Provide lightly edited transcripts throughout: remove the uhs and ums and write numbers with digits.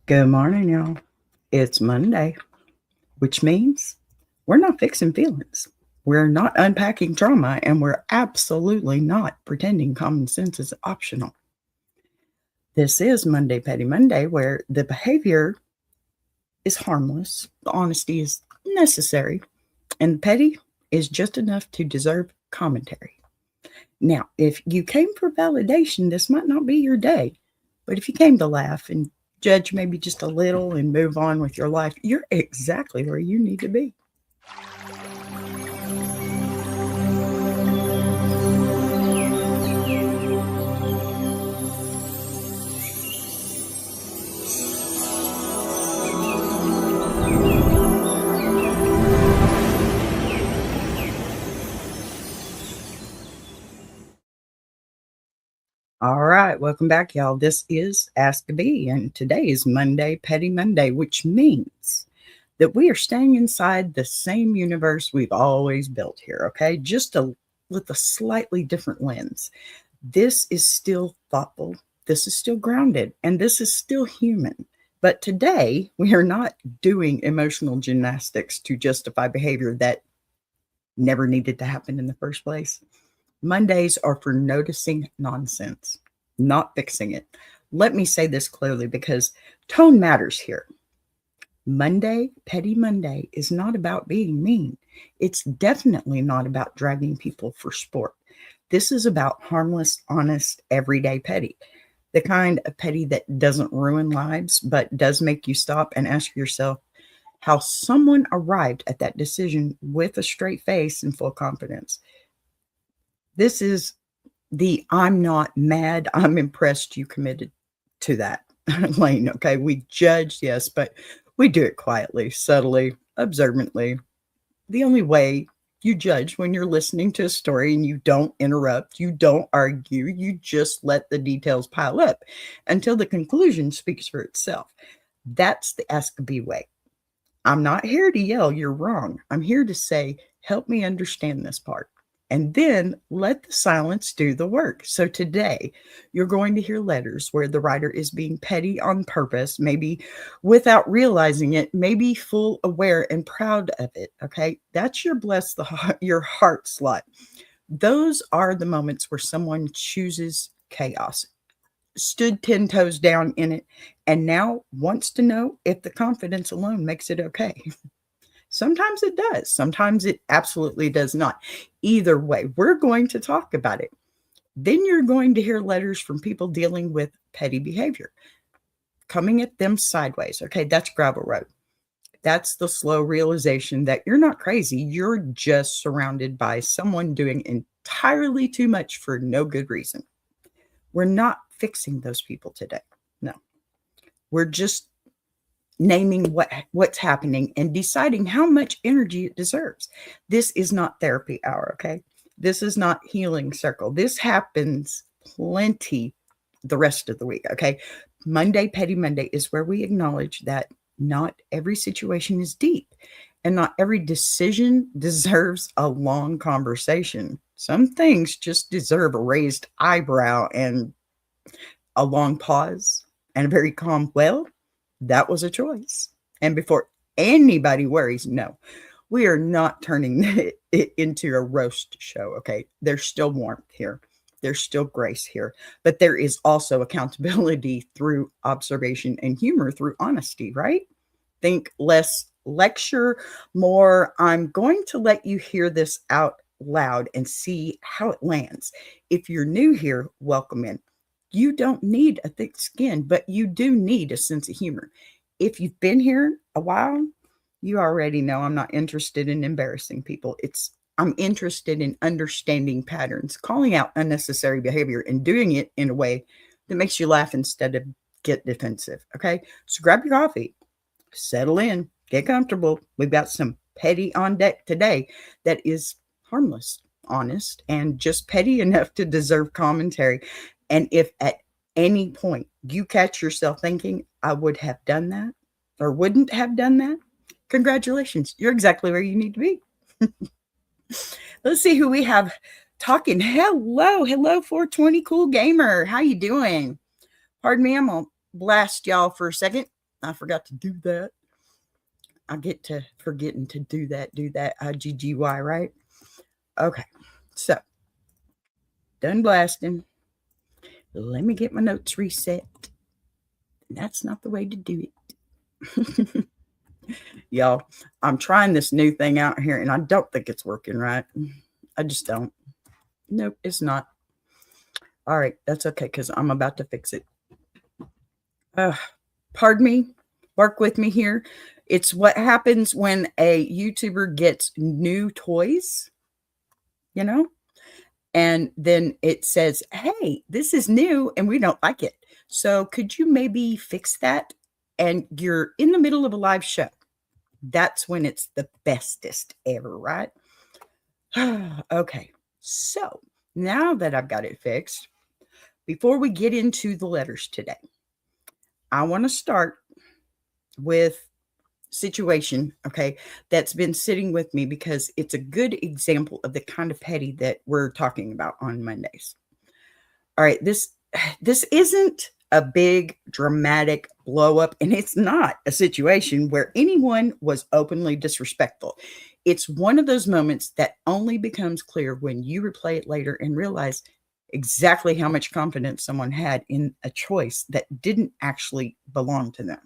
Good morning, y'all. It's Monday, which means we're not fixing feelings. We're not unpacking trauma, and we're absolutely not pretending common sense is optional. This is Monday Petty Monday, where the behavior is harmless, the honesty is necessary, and the petty is just enough to deserve commentary. Now, if you came for validation, this might not be your day. But if you came to laugh and judge maybe just a little and move on with your life, you're exactly where you need to be. All right, welcome back, y'all. This is Ask a Bee, and today is Monday, Petty Monday, which means that we are staying inside the same universe we've always built here, okay? With a slightly different lens. This is still thoughtful, this is still grounded, and this is still human. But today, we are not doing emotional gymnastics to justify behavior that never needed to happen in the first place. Mondays are for noticing nonsense, not fixing it. Let me say this clearly because tone matters here. Monday, Petty Monday, is not about being mean. It's definitely not about dragging people for sport. This is about harmless, honest, everyday petty. The kind of petty that doesn't ruin lives, but does make you stop and ask yourself how someone arrived at that decision with a straight face and full confidence. This is the I'm not mad, I'm impressed you committed to that lane. Okay. We judge, yes, but we do it quietly, subtly, observantly. The only way you judge when you're listening to a story and you don't interrupt, you don't argue, you just let the details pile up until the conclusion speaks for itself. That's the Ask a Bee way. I'm not here to yell, you're wrong. I'm here to say, help me understand this part. And then let the silence do the work. So today, you're going to hear letters where the writer is being petty on purpose, maybe without realizing it, maybe full aware and proud of it. Okay. That's your your heart slot. Those are the moments where someone chooses chaos, stood 10 toes down in it, and now wants to know if the confidence alone makes it okay. Sometimes it does. Sometimes it absolutely does not. Either way, we're going to talk about it. Then you're going to hear letters from people dealing with petty behavior, coming at them sideways. Okay, that's gravel road. That's the slow realization that you're not crazy. You're just surrounded by someone doing entirely too much for no good reason. We're not fixing those people today. No, we're just naming what's happening and deciding how much energy it deserves. This is not therapy hour, okay? This is not healing circle. This happens plenty the rest of the week, okay? Monday, Petty Monday is where we acknowledge that not every situation is deep and not every decision deserves a long conversation. Some things just deserve a raised eyebrow and a long pause and a very calm, well, that was a choice. And before anybody worries, no, we are not turning it into a roast show. Okay. There's still warmth here. There's still grace here, but there is also accountability through observation and humor through honesty, right? Think less lecture, more I'm going to let you hear this out loud and see how it lands. If you're new here, welcome in. You don't need a thick skin, but you do need a sense of humor. If you've been here a while, you already know I'm not interested in embarrassing people. I'm interested in understanding patterns, calling out unnecessary behavior, and doing it in a way that makes you laugh instead of get defensive. Okay. So grab your coffee, settle in, get comfortable. We've got some petty on deck today that is harmless, honest, and just petty enough to deserve commentary. And if at any point you catch yourself thinking, I would have done that or wouldn't have done that, congratulations. You're exactly where you need to be. Let's see who we have talking. Hello, 420 Cool Gamer. How you doing? Pardon me, I'm going to blast y'all for a second. I forgot to do that. I get to forgetting to do that, IGGY, right? Okay, so done blasting. Let me get my notes reset. That's not the way to do it. Y'all, I'm trying this new thing out here and I don't think it's working right. I just don't. Nope, it's not. All right, that's okay because I'm about to fix it. Pardon me, work with me here. It's what happens when a YouTuber gets new toys, you know, and then it says, hey, this is new and we don't like it. So could you maybe fix that? And you're in the middle of a live show. That's when it's the bestest ever, right? Okay, so now that I've got it fixed, before we get into the letters today, I want to start with situation, okay, that's been sitting with me because it's a good example of the kind of petty that we're talking about on Mondays. All right, this isn't a big dramatic blow up, and it's not a situation where anyone was openly disrespectful. It's one of those moments that only becomes clear when you replay it later and realize exactly how much confidence someone had in a choice that didn't actually belong to them.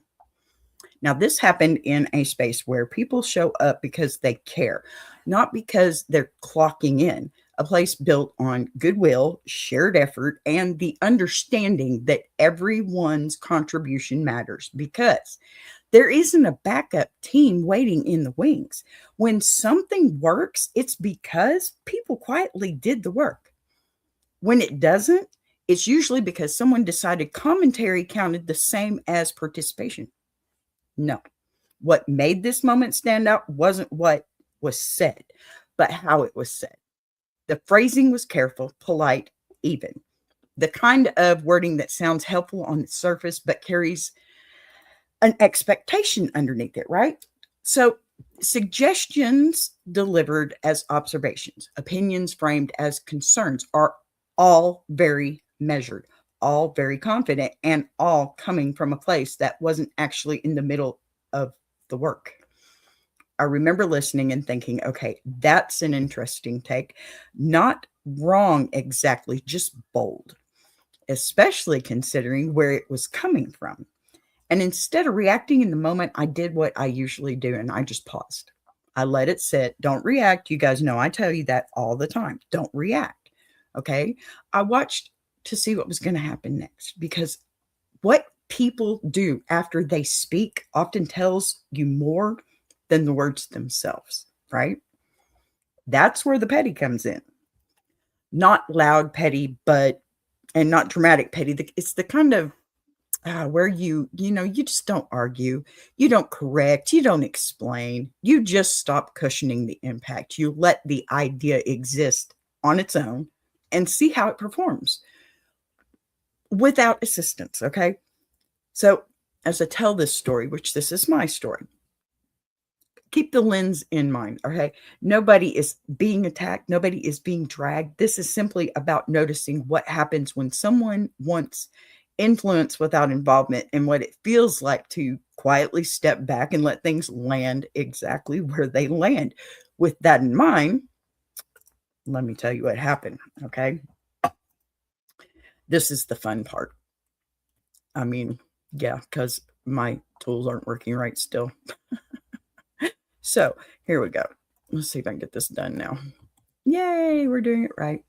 Now, this happened in a space where people show up because they care, not because they're clocking in. A place built on goodwill, shared effort, and the understanding that everyone's contribution matters because there isn't a backup team waiting in the wings. When something works, it's because people quietly did the work. When it doesn't, it's usually because someone decided commentary counted the same as participation. No. What made this moment stand out wasn't what was said, but how it was said. The phrasing was careful, polite, even. The kind of wording that sounds helpful on the surface, but carries an expectation underneath it, right? So, suggestions delivered as observations, opinions framed as concerns are all very measured, all very confident, and all coming from a place that wasn't actually in the middle of the work. I remember listening and thinking, okay, that's an interesting take. Not wrong exactly, just bold, especially considering where it was coming from. And instead of reacting in the moment, I did what I usually do and I just paused. I let it sit. Don't react. You guys know I tell you that all the time. Don't react. Okay. I watched to see what was going to happen next because what people do after they speak often tells you more than the words themselves, right? That's where the petty comes in. Not loud petty, and not dramatic petty. It's the kind of where you just don't argue, you don't correct, you don't explain, you just stop cushioning the impact. You let the idea exist on its own and see how it performs without assistance, okay? So as I tell this story, which this is my story, keep the lens in mind, okay? Nobody is being attacked. Nobody is being dragged. This is simply about noticing what happens when someone wants influence without involvement and what it feels like to quietly step back and let things land exactly where they land. With that in mind, let me tell you what happened, okay? This is the fun part. I mean, yeah, because my tools aren't working right still. So here we go. Let's see if I can get this done now. Yay, we're doing it right.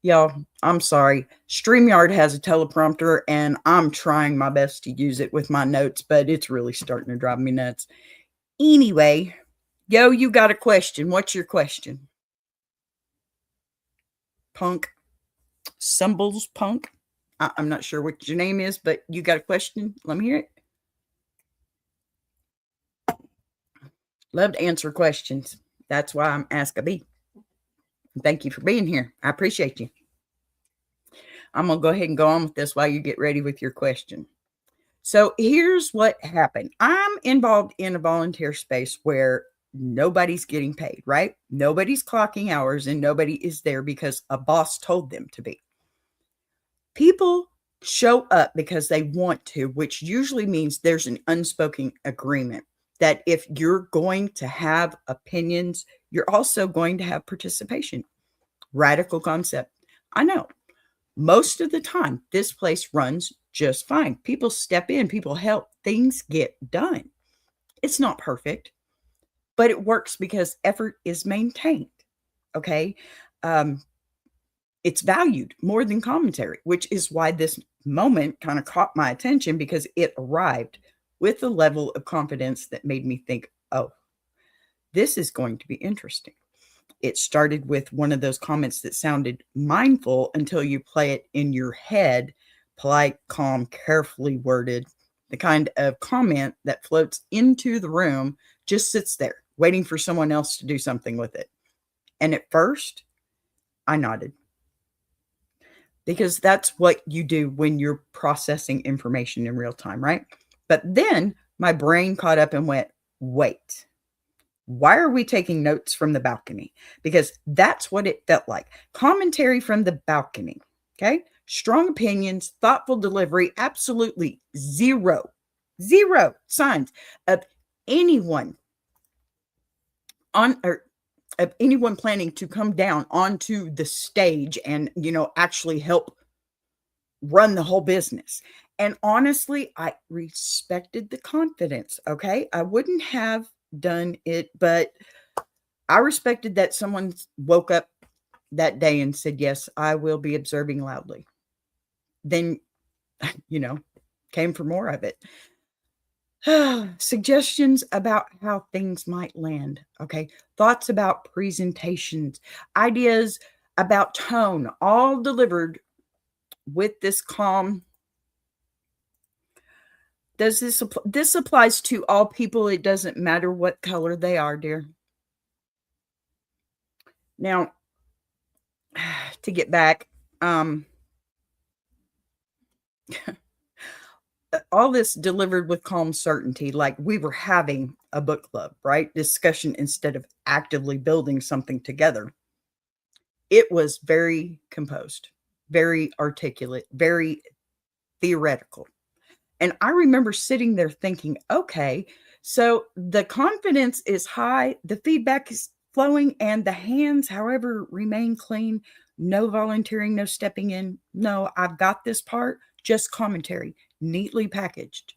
Y'all, I'm sorry. StreamYard has a teleprompter, and I'm trying my best to use it with my notes, but it's really starting to drive me nuts. Anyway, yo, you got a question. What's your question? Punk. Symbols Punk. I'm not sure what your name is, but you got a question? Let me hear it. Love to answer questions. That's why I'm Ask a Bee. Thank you for being here. I appreciate you. I'm going to go ahead and go on with this while you get ready with your question. So here's what happened. I'm involved in a volunteer space where nobody's getting paid, right? Nobody's clocking hours and nobody is there because a boss told them to be. People show up because they want to, which usually means there's an unspoken agreement that if you're going to have opinions, you're also going to have participation. Radical concept. I know. Most of the time, this place runs just fine. People step in, people help, things get done. It's not perfect, but it works because effort is maintained. Okay. Um, it's valued more than commentary, which is why this moment kind of caught my attention because it arrived with a level of confidence that made me think, oh, this is going to be interesting. It started with one of those comments that sounded mindful until you play it in your head, polite, calm, carefully worded, the kind of comment that floats into the room, just sits there waiting for someone else to do something with it. And at first, I nodded because that's what you do when you're processing information in real time, right? But then my brain caught up and went, wait, why are we taking notes from the balcony? Because that's what it felt like. Commentary from the balcony. Okay. Strong opinions, thoughtful delivery, absolutely zero signs of anyone on or of anyone planning to come down onto the stage and, actually help run the whole business. And honestly, I respected the confidence. Okay. I wouldn't have done it, but I respected that someone woke up that day and said, yes, I will be observing loudly. Then, came for more of it. Suggestions about how things might land. Okay. Thoughts about presentations, ideas about tone, all delivered with this calm. Does this applies to all people? It doesn't matter what color they are, dear. Now, to get back, all this delivered with calm certainty, like we were having a book club, right? Discussion instead of actively building something together. It was very composed, very articulate, very theoretical. And I remember sitting there thinking, okay, so the confidence is high, the feedback is flowing, and the hands, however, remain clean. No volunteering, no stepping in. No, I've got this part, just commentary, neatly packaged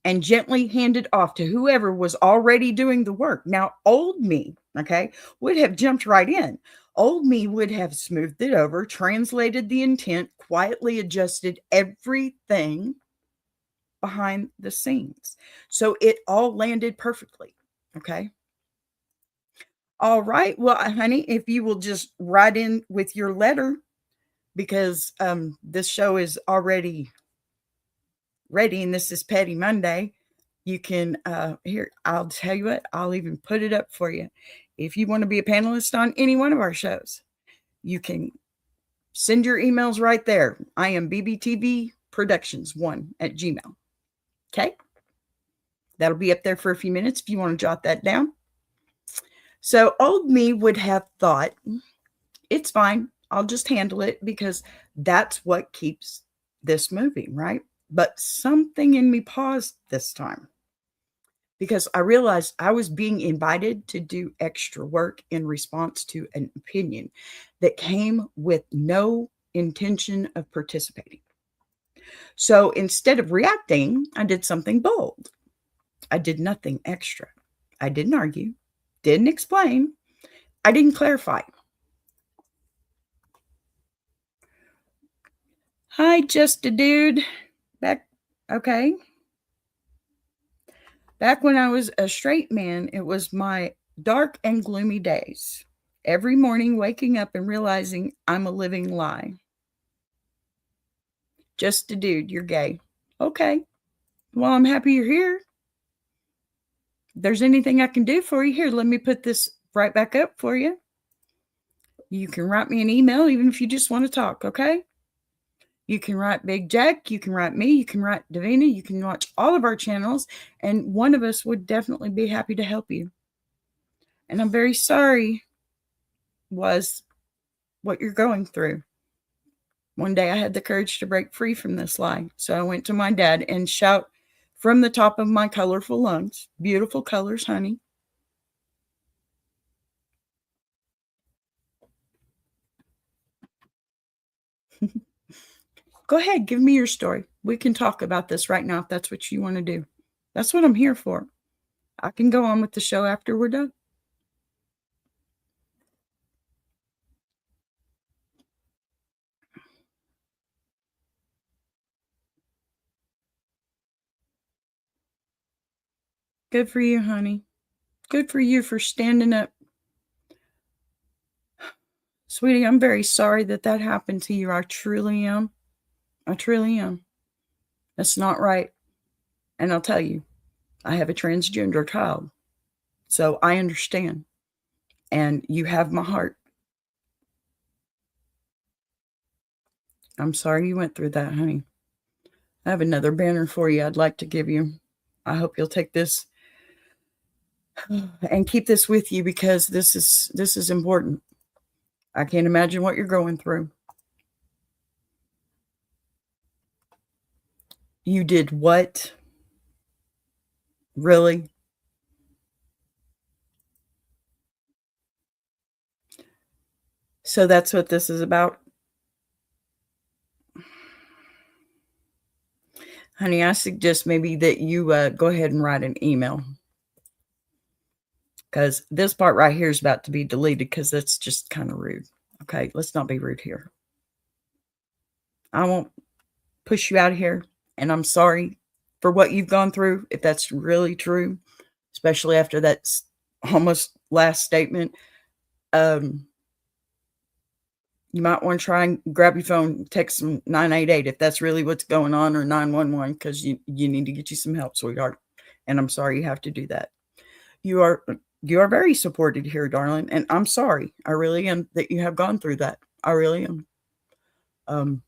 and gently handed off to whoever was already doing the work. Now, old me, okay, would have jumped right in. Old me would have smoothed it over, translated the intent, quietly adjusted everything behind the scenes. So it all landed perfectly. Okay. All right. Well, honey, if you will just write in with your letter, because this show is already ready and this is Petty Monday, you can here, I'll tell you what, I'll even put it up for you. If you want to be a panelist on any one of our shows, you can send your emails right there. I am BBTV Productions1 at Gmail. Okay. That'll be up there for a few minutes if you want to jot that down. So old me would have thought, it's fine. I'll just handle it because that's what keeps this moving, right? But something in me paused this time because I realized I was being invited to do extra work in response to an opinion that came with no intention of participating. So instead of reacting, I did something bold. I did nothing extra. I didn't argue, didn't explain, I didn't clarify. Hi, just a dude. Back, okay. Back when I was a straight man, it was my dark and gloomy days. Every morning waking up and realizing I'm a living lie. Just a dude, you're gay. Okay. Well, I'm happy you're here. If there's anything I can do for you, here, let me put this right back up for you. You can write me an email even if you just want to talk, okay? You can write Big Jack, you can write me, you can write Davina, you can watch all of our channels, and one of us would definitely be happy to help you. And I'm very sorry was what you're going through. One day I had the courage to break free from this lie. So I went to my dad and shout from the top of my colorful lungs, beautiful colors, honey. Go ahead, give me your story. We can talk about this right now if that's what you want to do. That's what I'm here for. I can go on with the show after we're done. Good for you, honey. Good for you for standing up. Sweetie, I'm very sorry that that happened to you. I truly am. I truly am. That's not right. And I'll tell you, I have a transgender child. So I understand. And you have my heart. I'm sorry you went through that, honey. I have another banner for you I'd like to give you. I hope you'll take this and keep this with you because this is important. I can't imagine what you're going through. You did what? Really? So that's what this is about? Honey, I suggest maybe that you go ahead and write an email. Because this part right here is about to be deleted because that's just kind of rude. Okay, let's not be rude here. I won't push you out of here. And I'm sorry for what you've gone through, if that's really true, especially after that almost last statement. You might want to try and grab your phone, text some 988 if that's really what's going on, or 911, because you need to get you some help, sweetheart. And I'm sorry you have to do that. You are very supported here, darling, and I'm sorry. I really am that you have gone through that. I really am.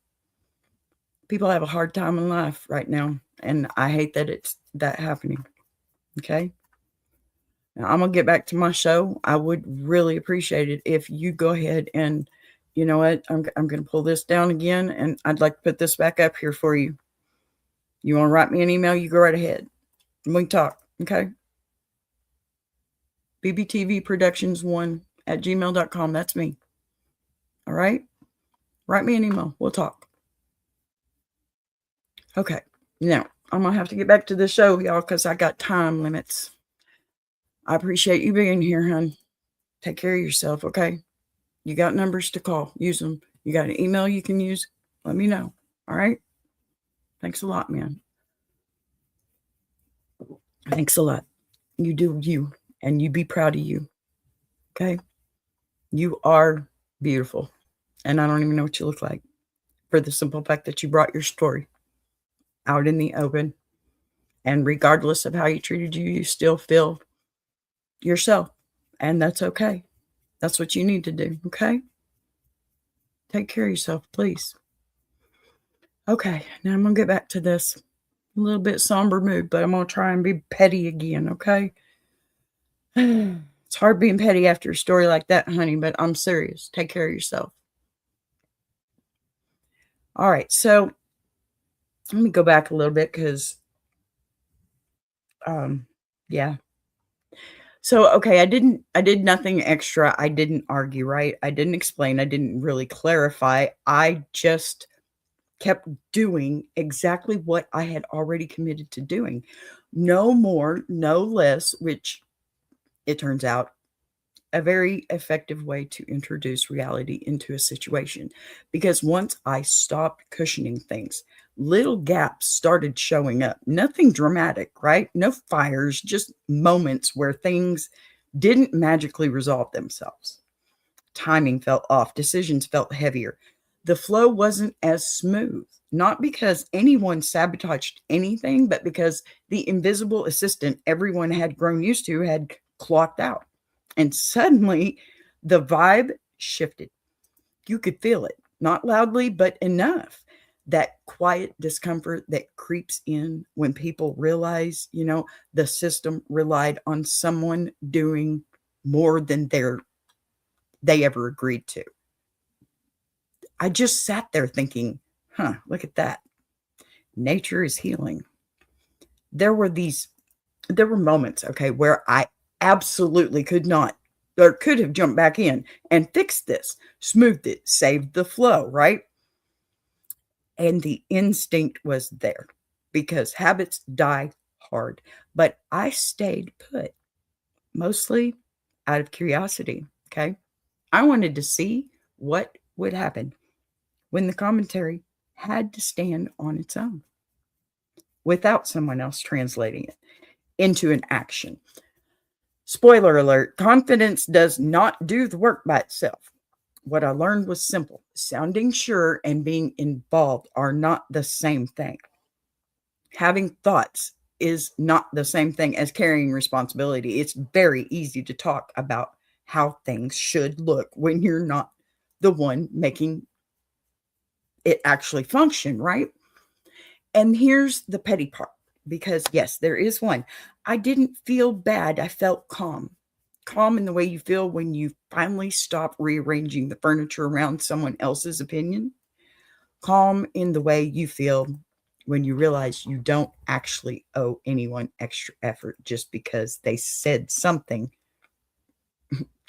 People have a hard time in life right now, and I hate that it's that happening. Okay? Now, I'm going to get back to my show. I would really appreciate it if you go ahead and, you know what, I'm going to pull this down again, and I'd like to put this back up here for you. You want to write me an email, you go right ahead. And we can talk, okay? BBTV Productions 1 @gmail.com. That's me. All right? Write me an email. We'll talk. Okay. Now, I'm going to have to get back to the show, y'all, because I got time limits. I appreciate you being here, hon. Take care of yourself, okay? You got numbers to call. Use them. You got an email you can use. Let me know. All right? Thanks a lot, man. Thanks a lot. You do you, and you be proud of you. Okay? You are beautiful. And I don't even know what you look like, for the simple fact that you brought your story out in the open. And regardless of how you treated you, you still feel yourself. And that's okay. That's what you need to do. Okay? Take care of yourself, please. Okay, now I'm going to get back to this. A little bit somber mood, but I'm going to try and be petty again, okay? It's hard being petty after a story like that, honey, but I'm serious. Take care of yourself. All right, so let me go back a little bit because, yeah. So, okay, I did nothing extra. I didn't argue, right? I didn't explain. I didn't really clarify. I just kept doing exactly what I had already committed to doing. No more, no less, which it turns out a very effective way to introduce reality into a situation. Because once I stopped cushioning things, little gaps started showing up. Nothing dramatic, right? No fires, just moments where things didn't magically resolve themselves. Timing felt off, decisions felt heavier. The flow wasn't as smooth, not because anyone sabotaged anything, but because the invisible assistant everyone had grown used to had clocked out. And suddenly the vibe shifted. You could feel it, not loudly, but enough. That quiet discomfort that creeps in when people realize, the system relied on someone doing more than they ever agreed to. I just sat there thinking, look at that. Nature is healing. There were moments, okay, where I absolutely could not or could have jumped back in and fixed this, smoothed it, saved the flow, right? And the instinct was there because habits die hard. But I stayed put, mostly out of curiosity, okay? I wanted to see what would happen when the commentary had to stand on its own without someone else translating it into an action. Spoiler alert, confidence does not do the work by itself. What I learned was simple. Sounding sure and being involved are not the same thing. Having thoughts is not the same thing as carrying responsibility. It's very easy to talk about how things should look when you're not the one making it actually function, right? And here's the petty part, because yes, there is one. I didn't feel bad. I felt calm. Calm in the way you feel when you finally stop rearranging the furniture around someone else's opinion. Calm in the way you feel when you realize you don't actually owe anyone extra effort just because they said something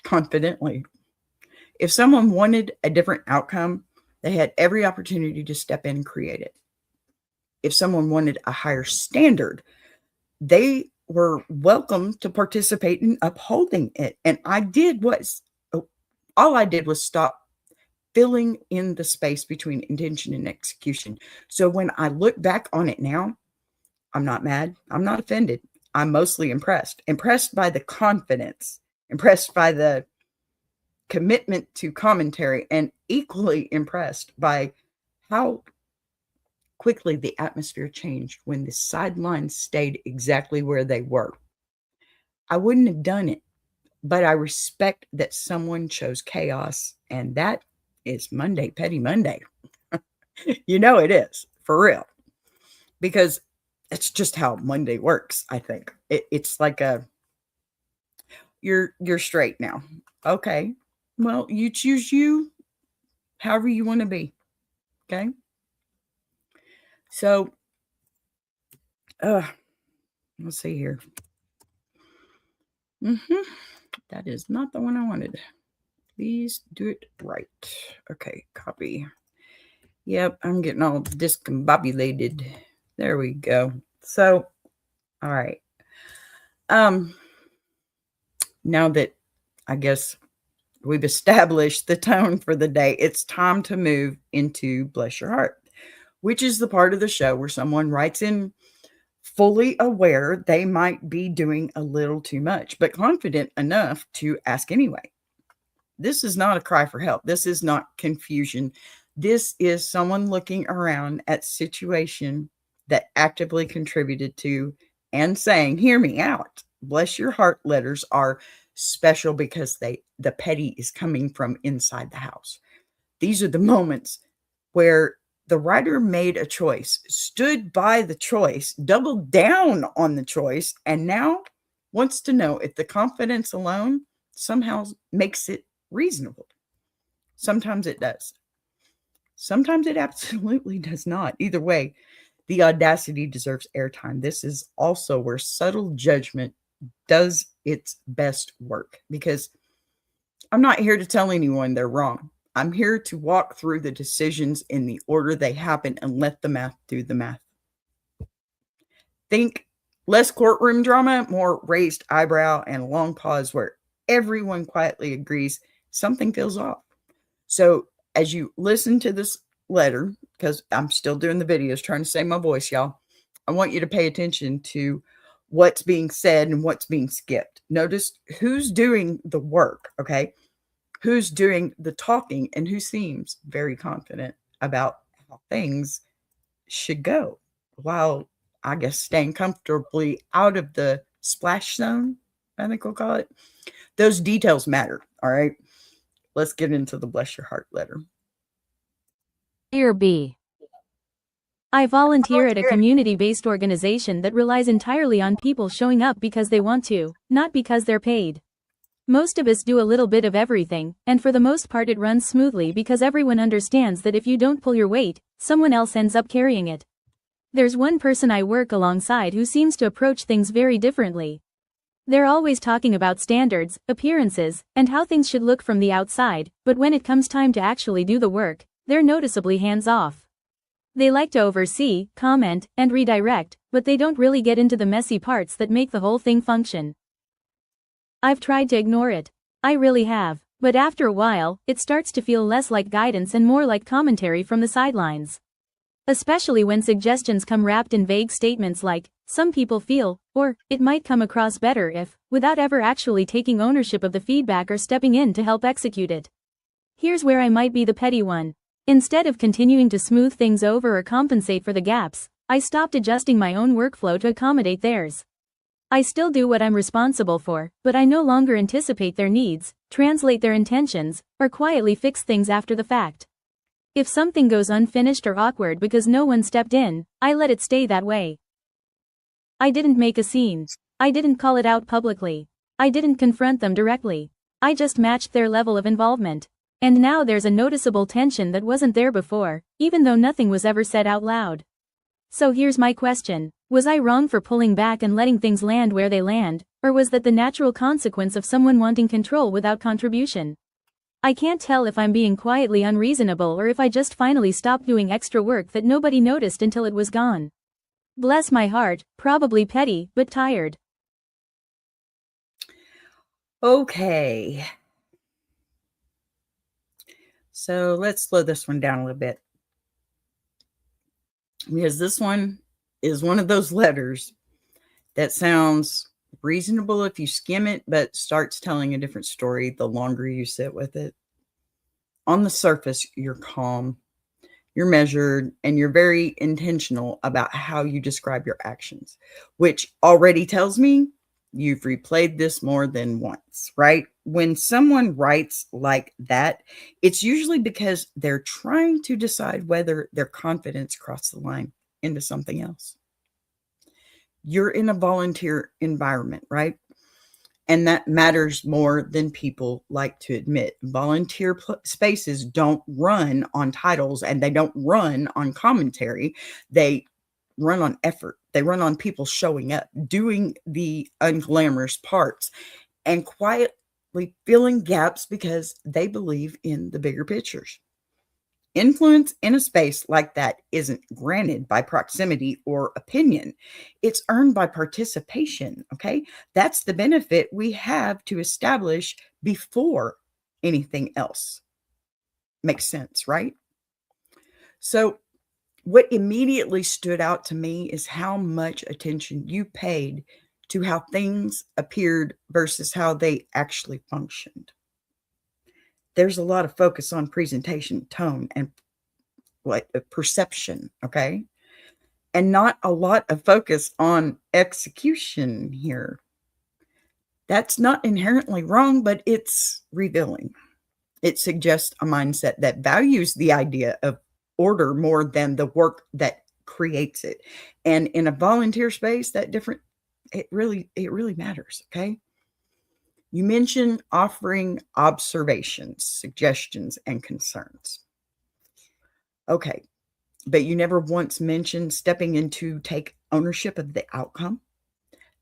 confidently. If someone wanted a different outcome, they had every opportunity to step in and create it. If someone wanted a higher standard, they were welcome to participate in upholding it. And all I did was stop filling in the space between intention and execution. So when I look back on it now, I'm not mad. I'm not offended. I'm mostly impressed by the confidence, impressed by the commitment to commentary, and equally impressed by how quickly the atmosphere changed when the sidelines stayed exactly where they were. I wouldn't have done it, but I respect that someone chose chaos, and that is Monday, Petty Monday. You know it is, for real, because it's just how Monday works, I think. It's like you're straight now. Okay, well, you choose you however you want to be, okay? So, let's see here. That is not the one I wanted. Please do it right. Okay, copy. Yep, I'm getting all discombobulated. There we go. So, all right. Now that I guess we've established the tone for the day, it's time to move into Bless Your Heart, which is the part of the show where someone writes in fully aware they might be doing a little too much, but confident enough to ask anyway. This is not a cry for help. This is not confusion. This is someone looking around at situation that actively contributed to and saying, hear me out. Bless your heart letters are special because the petty is coming from inside the house. These are the moments where the writer made a choice, stood by the choice, doubled down on the choice, and now wants to know if the confidence alone somehow makes it reasonable. Sometimes it does. Sometimes it absolutely does not. Either way, the audacity deserves airtime. This is also where subtle judgment does its best work, because I'm not here to tell anyone they're wrong. I'm here to walk through the decisions in the order they happen and let the math do the math. Think less courtroom drama, more raised eyebrow and a long pause where everyone quietly agrees something feels off. So as you listen to this letter, because I'm still doing the videos, trying to save my voice, y'all, I want you to pay attention to what's being said and what's being skipped. Notice who's doing the work, okay? Who's doing the talking and who seems very confident about how things should go, while I guess staying comfortably out of the splash zone, I think we'll call it. Those details matter, all right? Let's get into the Bless Your Heart letter. Dear B, I volunteer at a community-based organization that relies entirely on people showing up because they want to, not because they're paid. Most of us do a little bit of everything, and for the most part it runs smoothly because everyone understands that if you don't pull your weight, someone else ends up carrying it. There's one person I work alongside who seems to approach things very differently. They're always talking about standards, appearances, and how things should look from the outside, but when it comes time to actually do the work, they're noticeably hands-off. They like to oversee, comment, and redirect, but they don't really get into the messy parts that make the whole thing function. I've tried to ignore it. I really have. But after a while, it starts to feel less like guidance and more like commentary from the sidelines. Especially when suggestions come wrapped in vague statements like, some people feel, or, it might come across better if, without ever actually taking ownership of the feedback or stepping in to help execute it. Here's where I might be the petty one. Instead of continuing to smooth things over or compensate for the gaps, I stopped adjusting my own workflow to accommodate theirs. I still do what I'm responsible for, but I no longer anticipate their needs, translate their intentions, or quietly fix things after the fact. If something goes unfinished or awkward because no one stepped in, I let it stay that way. I didn't make a scene. I didn't call it out publicly. I didn't confront them directly. I just matched their level of involvement. And now there's a noticeable tension that wasn't there before, even though nothing was ever said out loud. So here's my question. Was I wrong for pulling back and letting things land where they land, or was that the natural consequence of someone wanting control without contribution? I can't tell if I'm being quietly unreasonable or if I just finally stopped doing extra work that nobody noticed until it was gone. Bless my heart, probably petty, but tired. Okay. So let's slow this one down a little bit. Because this one is one of those letters that sounds reasonable if you skim it, but starts telling a different story the longer you sit with it. On the surface, you're calm, you're measured, and you're very intentional about how you describe your actions, which already tells me you've replayed this more than once, right? When someone writes like that, it's usually because they're trying to decide whether their confidence crossed the line into something else. You're in a volunteer environment, right? And that matters more than people like to admit. Volunteer spaces don't run on titles and they don't run on commentary. They run on effort. They run on people showing up, doing the unglamorous parts, and quietly filling gaps because they believe in the bigger pictures. Influence in a space like that isn't granted by proximity or opinion. It's earned by participation, okay? That's the benefit we have to establish before anything else makes sense, right? So, what immediately stood out to me is how much attention you paid to how things appeared versus how they actually functioned. There's a lot of focus on presentation, tone, and like perception, okay? And not a lot of focus on execution here. That's not inherently wrong, but it's revealing. It suggests a mindset that values the idea of order more than the work that creates it. And in a volunteer space, it really matters, okay? You mentioned offering observations, suggestions, and concerns. Okay, but you never once mentioned stepping in to take ownership of the outcome.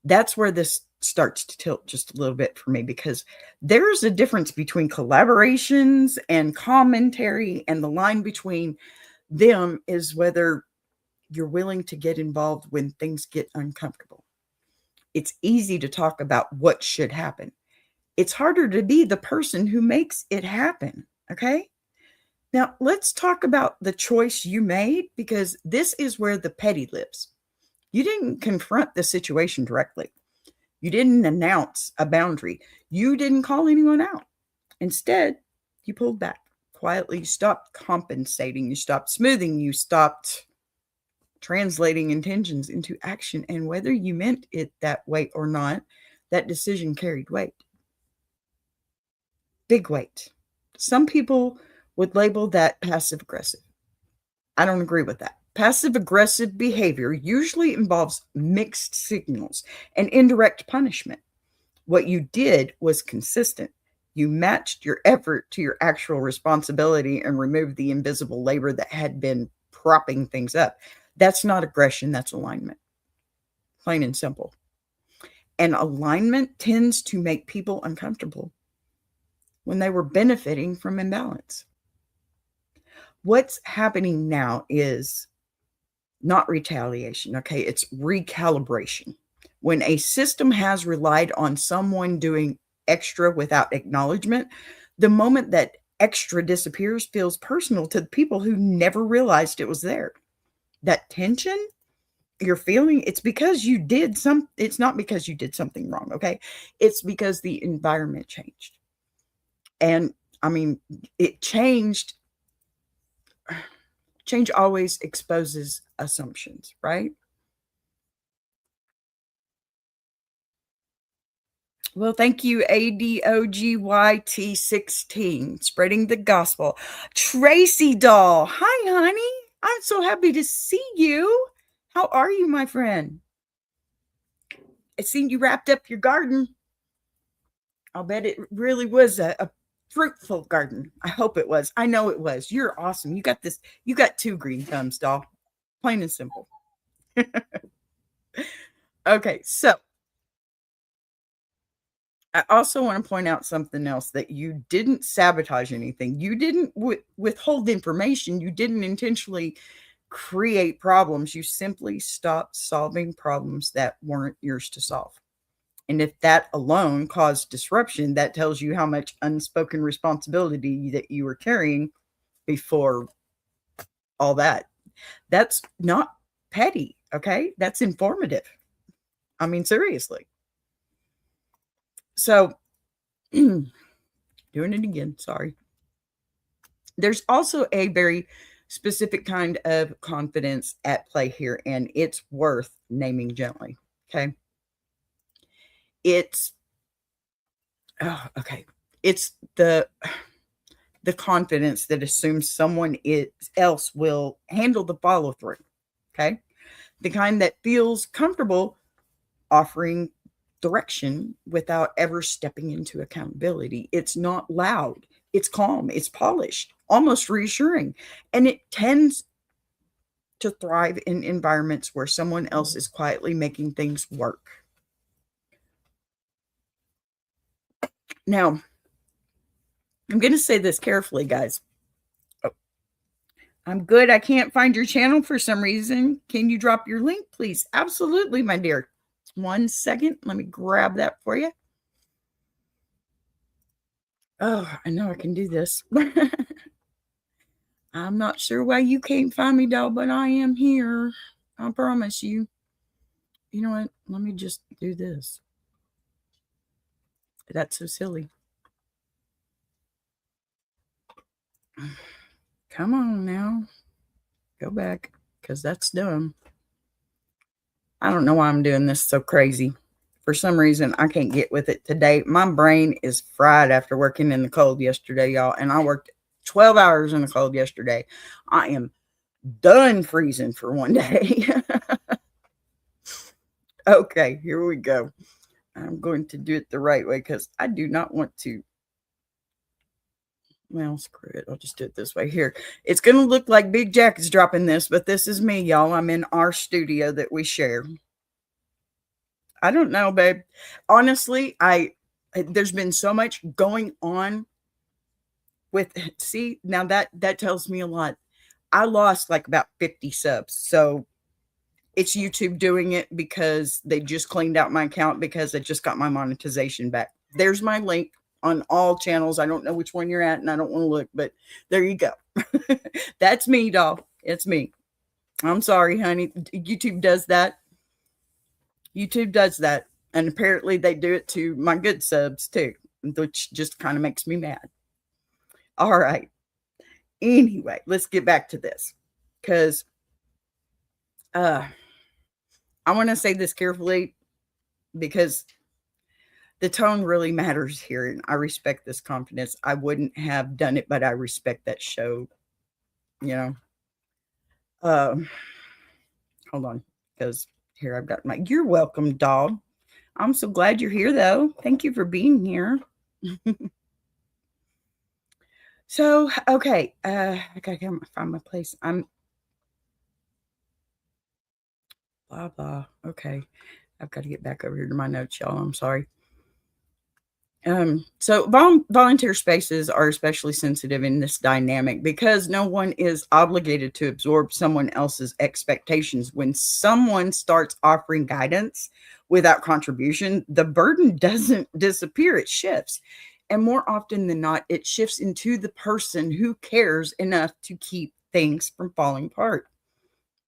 That's where this starts to tilt just a little bit for me, because there's a difference between collaborations and commentary, and the line between them is whether you're willing to get involved when things get uncomfortable. It's easy to talk about what should happen. It's harder to be the person who makes it happen, okay? Now, let's talk about the choice you made, because this is where the petty lives. You didn't confront the situation directly. You didn't announce a boundary. You didn't call anyone out. Instead, you pulled back quietly. You stopped compensating. You stopped smoothing. You stopped translating intentions into action. And whether you meant it that way or not, that decision carried weight. Big weight. Some people would label that passive aggressive. I don't agree with that. Passive aggressive behavior usually involves mixed signals and indirect punishment. What you did was consistent. You matched your effort to your actual responsibility and removed the invisible labor that had been propping things up. That's not aggression, that's alignment. Plain and simple. And alignment tends to make people uncomfortable when they were benefiting from imbalance. What's happening now is not retaliation, okay? It's recalibration. When a system has relied on someone doing extra without acknowledgement, the moment that extra disappears feels personal to the people who never realized it was there. That tension you're feeling, it's because you did some, it's not because you did something wrong, okay? It's because the environment changed. And I mean, it changed. Change always exposes assumptions, right? Well, thank you, ADOGYT16, spreading the gospel. Tracy Doll, hi, honey. I'm so happy to see you. How are you, my friend? It seemed you wrapped up your garden. I'll bet it really was a fruitful garden. I hope it was. I know it was. You're awesome. You got this. You got 2 green thumbs, doll. Plain and simple. Okay, so I also want to point out something else, that you didn't sabotage anything. You didn't withhold information. You didn't intentionally create problems. You simply stopped solving problems that weren't yours to solve. And if that alone caused disruption, that tells you how much unspoken responsibility that you were carrying before all that. That's not petty, okay? That's informative. I mean, seriously. So, doing it again, sorry. There's also a very specific kind of confidence at play here, and it's worth naming gently, okay? It's okay. It's the confidence that assumes someone else will handle the follow through, okay? The kind that feels comfortable offering direction without ever stepping into accountability. It's not loud, it's calm, it's polished, almost reassuring, and it tends to thrive in environments where someone else is quietly making things work. Now, I'm going to say this carefully, guys. Oh, I'm good. I can't find your channel for some reason. Can you drop your link, please? Absolutely, my dear. 1 second. Let me grab that for you. Oh, I know I can do this. I'm not sure why you can't find me, doll, but I am here. I promise you. You know what? Let me just do this. That's so silly. Come on now. Go back, because that's dumb. I don't know why I'm doing this so crazy. For some reason, I can't get with it today. My brain is fried after working in the cold yesterday, y'all. And I worked 12 hours in the cold yesterday. I am done freezing for one day. Okay, here we go. I'm going to do it the right way because I do not want to. Well, screw it. I'll just do it this way. Here. It's going to look like Big Jack is dropping this, but this is me, y'all. I'm in our studio that we share. I don't know, babe. Honestly, there's been so much going on with, see, now that tells me a lot. I lost like about 50 subs. So it's YouTube doing it because they just cleaned out my account because I just got my monetization back. There's my link on all channels. I don't know which one you're at and I don't want to look, but there you go. That's me, doll. It's me. I'm sorry, honey. YouTube does that. YouTube does that. And apparently they do it to my good subs too, which just kind of makes me mad. All right. Anyway, let's get back to this. Because I want to say this carefully because the tone really matters here. And I respect this confidence. I wouldn't have done it, but I respect that show, you know. Hold on. Because here I've got my, you're welcome, dog. I'm so glad you're here, though. Thank you for being here. So, okay, I gotta find my place. I'm blah blah. Okay, I've got to get back over here to my notes, y'all. I'm sorry. So volunteer spaces are especially sensitive in this dynamic because no one is obligated to absorb someone else's expectations. When someone starts offering guidance without contribution, the burden doesn't disappear, it shifts. And more often than not, it shifts into the person who cares enough to keep things from falling apart.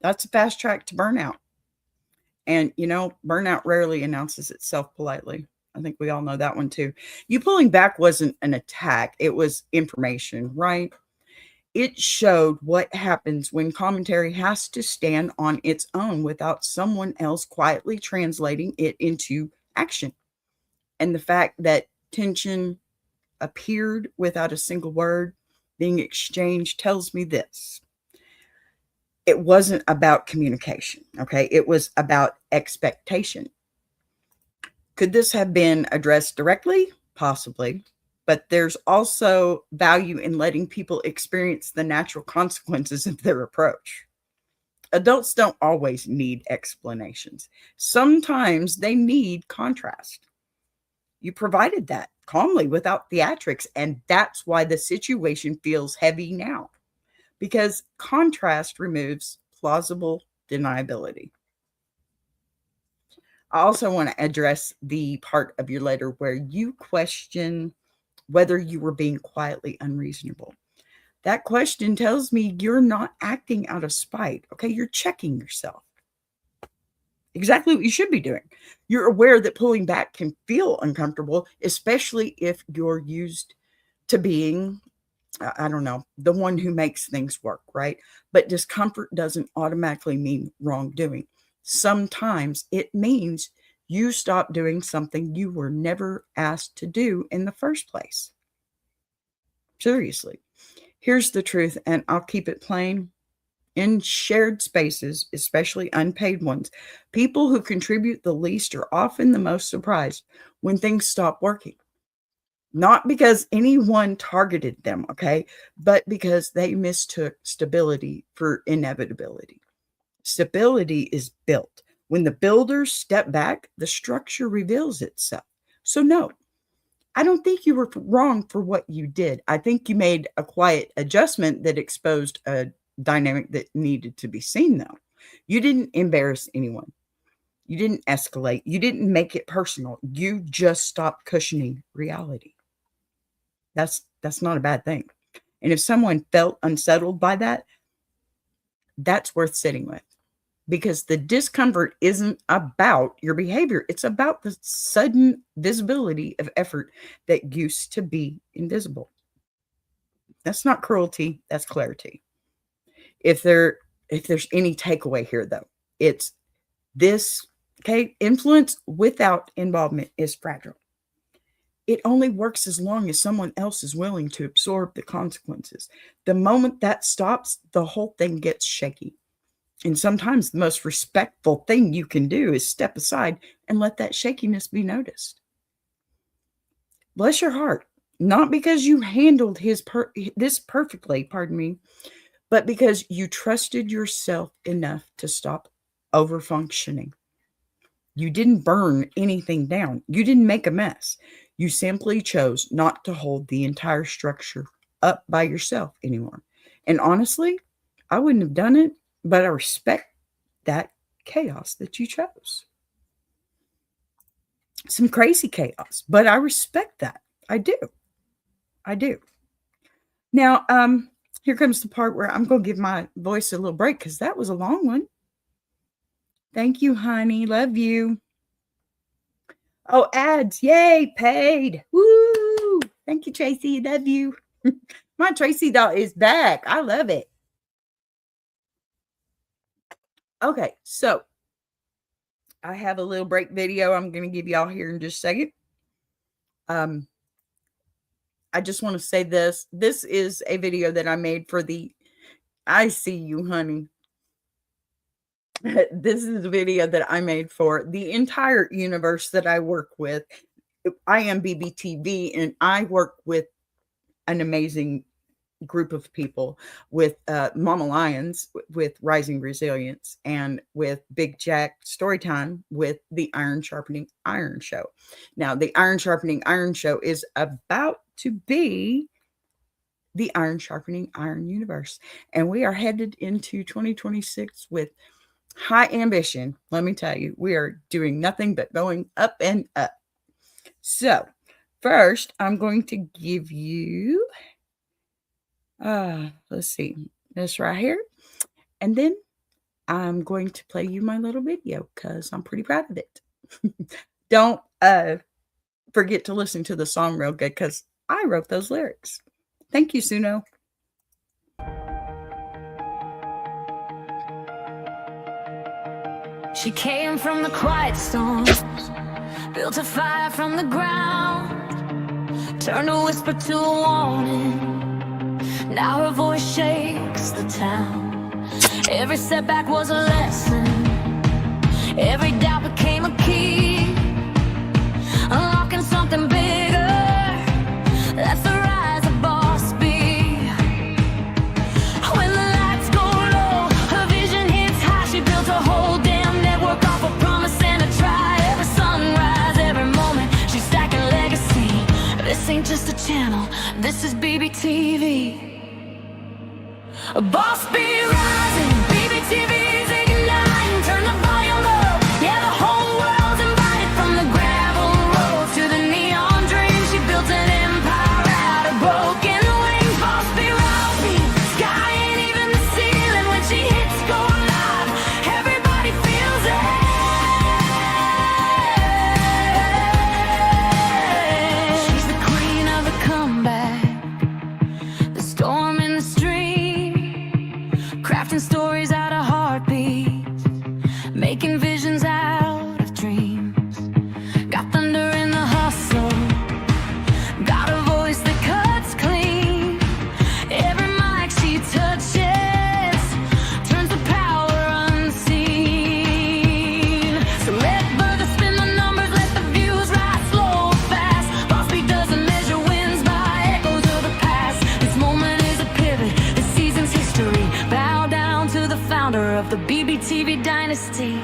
That's a fast track to burnout. And, burnout rarely announces itself politely. I think we all know that one too. You pulling back wasn't an attack, it was information, right? It showed what happens when commentary has to stand on its own without someone else quietly translating it into action. And the fact that tension appeared without a single word being exchanged tells me this: it wasn't about communication, okay? It was about expectation. Could this have been addressed directly? Possibly. But there's also value in letting people experience the natural consequences of their approach. Adults don't always need explanations. Sometimes they need contrast. You provided that calmly without theatrics, and that's why the situation feels heavy now, because contrast removes plausible deniability. I also want to address the part of your letter where you question whether you were being quietly unreasonable. That question tells me you're not acting out of spite. Okay. You're checking yourself. Exactly what you should be doing. You're aware that pulling back can feel uncomfortable, especially if you're used to being, I don't know, the one who makes things work, right? But discomfort doesn't automatically mean wrongdoing. Sometimes it means you stop doing something you were never asked to do in the first place. Seriously. Here's the truth, and I'll keep it plain. In shared spaces, especially unpaid ones, people who contribute the least are often the most surprised when things stop working. Not because anyone targeted them, okay, but because they mistook stability for inevitability. Stability is built. When the builders step back, the structure reveals itself. So, no, I don't think you were wrong for what you did. I think you made a quiet adjustment that exposed a dynamic that needed to be seen, though. You didn't embarrass anyone. You didn't escalate. You didn't make it personal. You just stopped cushioning reality. That's not a bad thing. And if someone felt unsettled by that, that's worth sitting with, because the discomfort isn't about your behavior. It's about the sudden visibility of effort that used to be invisible. That's not cruelty, that's clarity. If there's any takeaway here though, it's this: okay, influence without involvement is fragile. It only works as long as someone else is willing to absorb the consequences. The moment that stops, the whole thing gets shaky. And sometimes the most respectful thing you can do is step aside and let that shakiness be noticed. Bless your heart, not because you handled this perfectly, pardon me, but because you trusted yourself enough to stop overfunctioning. You didn't burn anything down. You didn't make a mess. You simply chose not to hold the entire structure up by yourself anymore. And honestly, I wouldn't have done it, but I respect that chaos that you chose. Some crazy chaos, but I respect that. I do. I do. Now, here comes the part where I'm going to give my voice a little break because that was a long one. Thank you, honey. Love you. Oh, ads. Yay, paid. Woo. Thank you, Tracy. Love you. My Tracy doll is back. I love it. Okay, so I have a little break video I'm going to give y'all here in just a second. I just want to say this. This is a video that I made for the I See You, Honey This is a video that I made for the entire universe that I work with. I am BBTV, and I work with an amazing group of people, with Mama Lions with Rising Resilience, and with Big Jack Storytime with the Iron Sharpening Iron Show. Now, the Iron Sharpening Iron Show is about to be the Iron Sharpening Iron universe, and we are headed into 2026 with high ambition. Let me tell you, we are doing nothing but going up and up. So first, I'm going to give you let's see, this right here. And then I'm going to play you my little video because I'm pretty proud of it. Don't forget to listen to the song real good because I wrote those lyrics. Thank you, Suno. She came from the quiet storms, built a fire from the ground, turned a whisper to a warning. Now her voice shakes the town. Every setback was a lesson, every doubt became a key, unlocking something bigger. That's the rise of Boss B. When the lights go low, her vision hits high. She built a whole damn network off a promise and a try. Every sunrise, every moment, she's stacking legacy. This ain't just a channel, this is BBTV. A Boss B rising, BBTV's igniting. Turn the volume up, yeah, the whole world's invited. From the gravel road to the neon dream, she built an empire out of broken wings. Boss B rising, sky ain't even the ceiling. When she hits go live, everybody feels it. She's the queen of the comeback, the storm in the stream, crafting stories out of heartbeats, making visions out of dreams. Got thunder in the hustle, got a voice that cuts clean. Every mic she touches turns the power unseen. So let birds spin the numbers, let the views rise slow or fast. Boss B doesn't measure wins by echoes of the past. This moment is a pivot, this season's history. Bow down to the founder of the BBTV dynasty.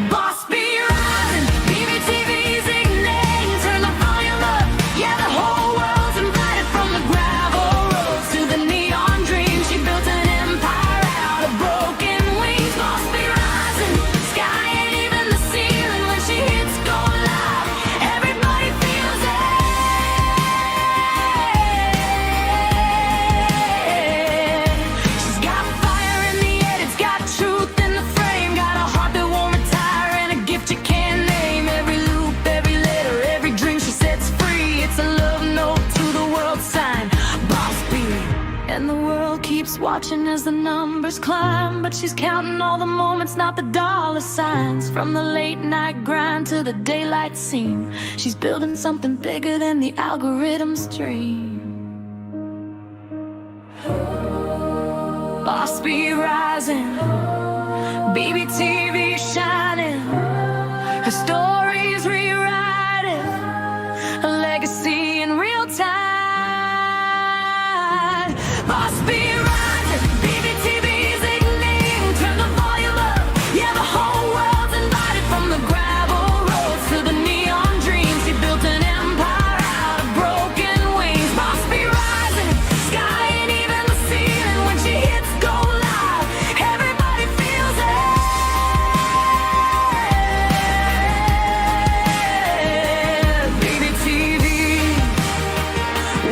Boss B rising, BBTV's igniting. Turn the volume up, yeah, the whole world's invited. From the gravel roads to the neon dream, she built an empire out of broken wings. Boss B rising, sky ain't even the ceiling. When she hits go live, everybody feels it. She's got fire in the head, it's got truth in the frame, got a heart that won't retire and a gift you can't name. Every loop, every letter, every dream she sets free, it's a love note to the world sign. Boss B. And the world keeps watching as the numbers climb, but she's counting all the moments, not the dollar signs. From the late night grind to the daylight scene, she's building something bigger than the algorithm's dream. Boss B rising, BBTV shining, her story's rewriting, a legacy in real time. Boss B rising, BBTV's igniting. Turn the volume up, yeah, the whole world's invited. From the gravel roads to the neon dreams, she built an empire out of broken wings. Boss B rising, sky ain't even the ceiling. When she hits go live, everybody feels it. BBTV,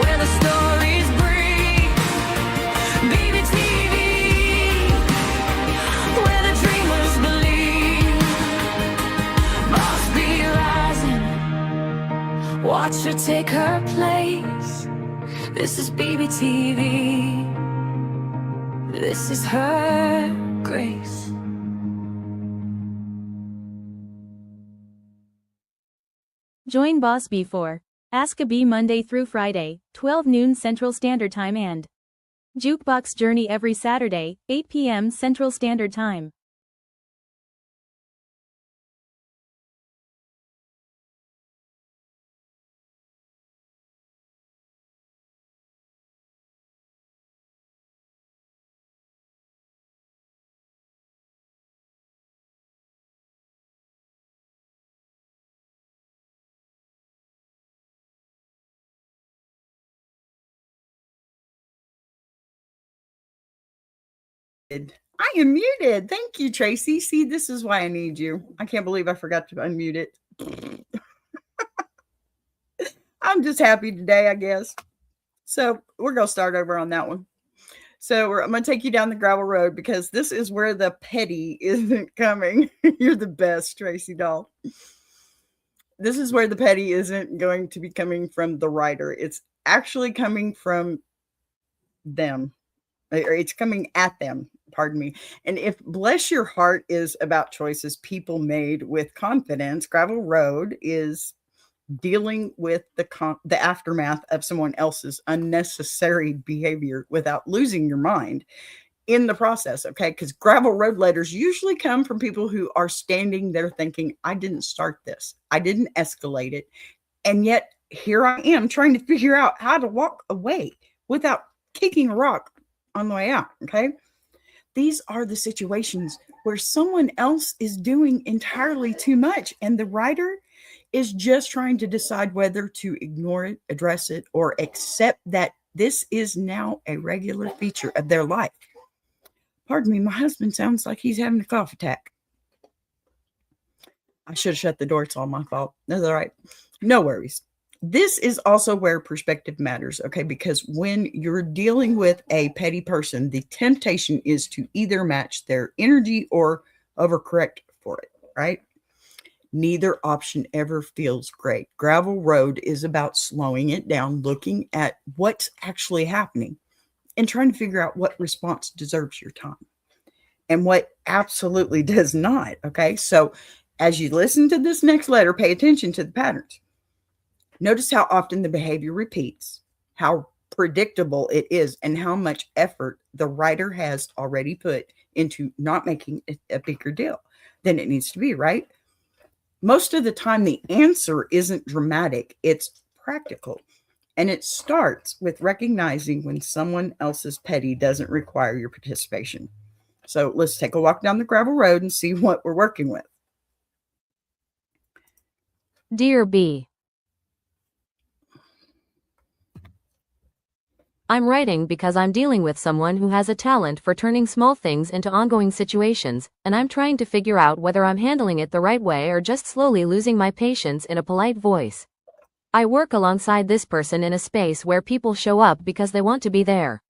where the stories breathe. BBTV, where the dreamers believe. Boss B rising, watch her take her place. This is BBTV, this is her grace. Join Boss B for Ask a Bee Monday through Friday, 12 noon Central Standard Time, and Jukebox Journey every Saturday, 8 p.m. Central Standard Time. I am muted. Thank you, Tracy. See, this is why I need you. I can't believe I forgot to unmute it. I'm just happy today, I guess. So we're going to start over on that one. So I'm going to take you down the gravel road because this is where the petty isn't coming. You're the best, Tracy Doll. This is where the petty isn't going to be coming from the writer. It's actually coming from them. Or it's coming at them, pardon me. And if Bless Your Heart is about choices people made with confidence, Gravel Road is dealing with the aftermath of someone else's unnecessary behavior without losing your mind in the process, okay? Because Gravel Road letters usually come from people who are standing there thinking, I didn't start this. I didn't escalate it. And yet here I am trying to figure out how to walk away without kicking a rock on the way out, okay? These are the situations where someone else is doing entirely too much and the writer is just trying to decide whether to ignore it, address it, or accept that this is now a regular feature of their life. Pardon me, my husband sounds like he's having a cough attack. I should have shut the door. It's all my fault. That's all right. No worries. This is also where perspective matters, okay? Because when you're dealing with a petty person, the temptation is to either match their energy or overcorrect for it, right? Neither option ever feels great. Gravel Road is about slowing it down, looking at what's actually happening, and trying to figure out what response deserves your time and what absolutely does not, okay? So as you listen to this next letter, pay attention to the patterns. Notice how often the behavior repeats, how predictable it is, and how much effort the writer has already put into not making it a bigger deal than it needs to be, right? Most of the time, the answer isn't dramatic, it's practical. And it starts with recognizing when someone else's petty doesn't require your participation. So let's take a walk down the gravel road and see what we're working with. Dear B, I'm writing because I'm dealing with someone who has a talent for turning small things into ongoing situations, and I'm trying to figure out whether I'm handling it the right way or just slowly losing my patience in a polite voice. I work alongside this person in a space where people show up because they want to be there.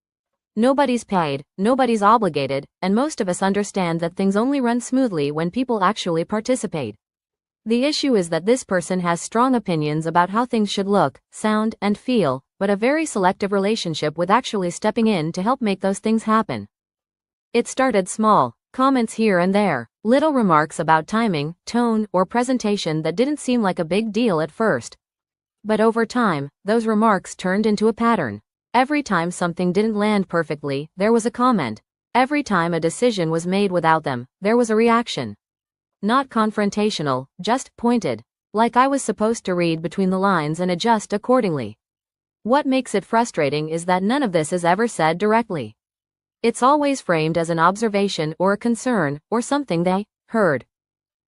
Nobody's paid, nobody's obligated, and most of us understand that things only run smoothly when people actually participate. The issue is that this person has strong opinions about how things should look, sound, and feel, but a very selective relationship with actually stepping in to help make those things happen. It started small, comments here and there, little remarks about timing, tone, or presentation that didn't seem like a big deal at first. But over time, those remarks turned into a pattern. Every time something didn't land perfectly, there was a comment. Every time a decision was made without them, there was a reaction. Not confrontational, just pointed. Like I was supposed to read between the lines and adjust accordingly. What makes it frustrating is that none of this is ever said directly. It's always framed as an observation or a concern, or something they heard.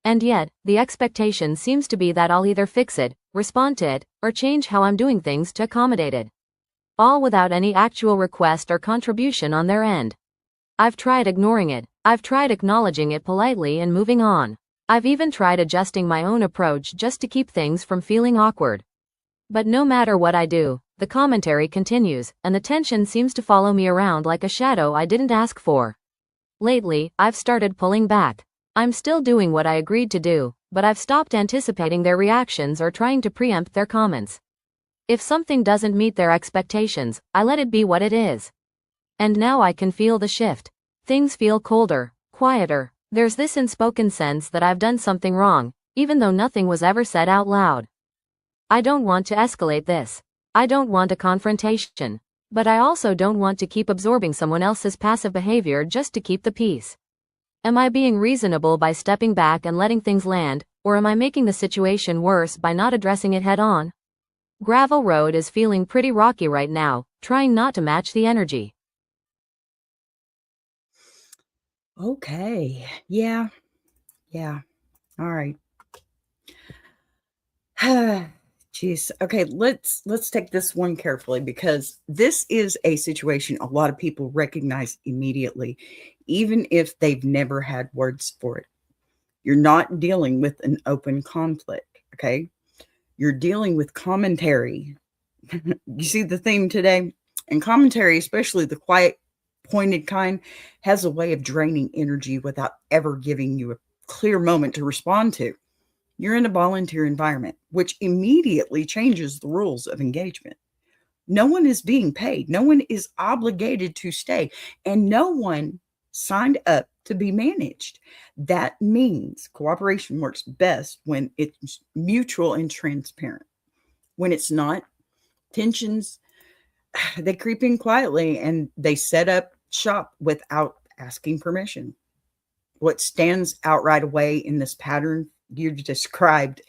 And yet, the expectation seems to be that I'll either fix it, respond to it, or change how I'm doing things to accommodate it. All without any actual request or contribution on their end. I've tried ignoring it. I've tried acknowledging it politely and moving on. I've even tried adjusting my own approach just to keep things from feeling awkward. But no matter what I do, the commentary continues, and the tension seems to follow me around like a shadow I didn't ask for. Lately, I've started pulling back. I'm still doing what I agreed to do, but I've stopped anticipating their reactions or trying to preempt their comments. If something doesn't meet their expectations, I let it be what it is. And now I can feel the shift. Things feel colder, quieter. There's this unspoken sense that I've done something wrong, even though nothing was ever said out loud. I don't want to escalate this. I don't want a confrontation. But I also don't want to keep absorbing someone else's passive behavior just to keep the peace. Am I being reasonable by stepping back and letting things land, or am I making the situation worse by not addressing it head on? Gravel Road is feeling pretty rocky right now, trying not to match the energy. Okay. Yeah. All right. Jeez. Okay, let's take this one carefully because this is a situation a lot of people recognize immediately. even if they've never had words for it. You're not dealing with an open conflict, okay? You're dealing with commentary. You see the theme today? And commentary, especially the quiet, pointed kind, has a way of draining energy without ever giving you a clear moment to respond to. You're in a volunteer environment, which immediately changes the rules of engagement. No one is being paid, no one is obligated to stay, and no one signed up to be managed. That means cooperation works best when it's mutual and transparent. When it's not, tensions, they creep in quietly and they set up shop without asking permission. What stands out right away in this pattern you described,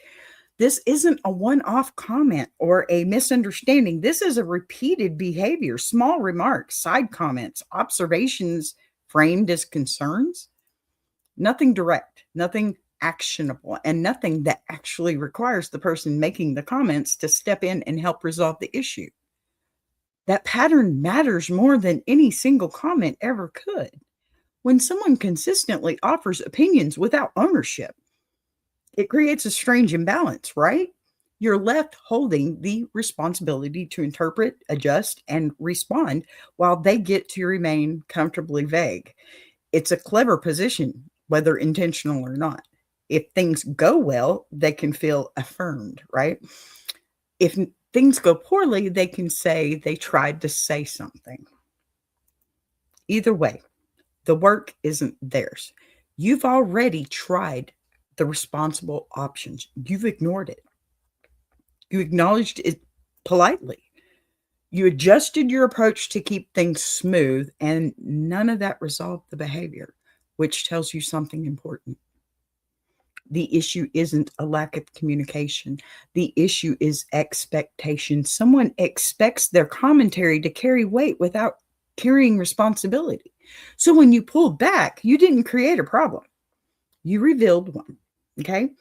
this isn't a one-off comment or a misunderstanding. This is a repeated behavior, small remarks, side comments, observations framed as concerns. Nothing direct, nothing actionable, and nothing that actually requires the person making the comments to step in and help resolve the issue. That pattern matters more than any single comment ever could. When someone consistently offers opinions without ownership, it creates a strange imbalance, right? You're left holding the responsibility to interpret, adjust, and respond while they get to remain comfortably vague. It's a clever position, whether intentional or not. If things go well, they can feel affirmed, right? If things go poorly, they can say they tried to say something. Either way, the work isn't theirs. You've already tried the responsible options. You've ignored it. You acknowledged it politely. You adjusted your approach to keep things smooth, and none of that resolved the behavior, which tells you something important. The issue isn't a lack of communication. The issue is expectation. Someone expects their commentary to carry weight without carrying responsibility. So when you pulled back, you didn't create a problem. You revealed one. Okay,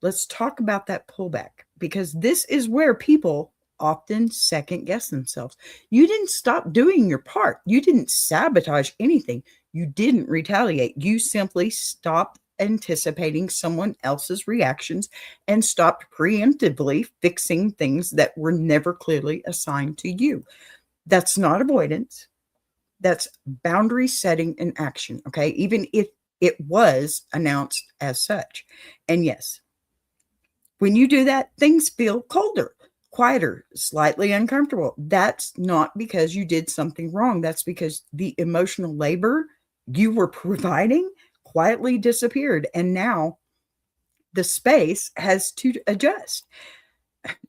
let's talk about that pullback, because this is where people often second guess themselves. You didn't stop doing your part. You didn't sabotage anything. You didn't retaliate. You simply stopped anticipating someone else's reactions and stopped preemptively fixing things that were never clearly assigned to you. That's not avoidance. That's boundary setting in action. Okay, even if it was announced as such. And yes, when you do that, things feel colder, quieter, slightly uncomfortable. That's not because you did something wrong. That's because the emotional labor you were providing quietly disappeared. And now the space has to adjust.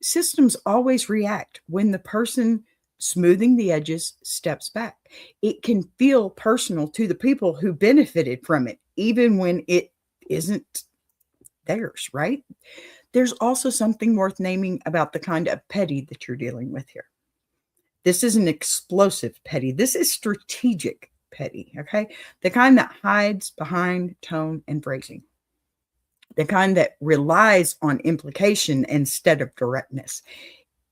Systems always react when the person smoothing the edges steps back. It can feel personal to the people who benefited from it, even when it isn't theirs, right? There's also something worth naming about the kind of petty that you're dealing with here. This isn't explosive petty. This is strategic petty, okay? The kind that hides behind tone and phrasing. The kind that relies on implication instead of directness.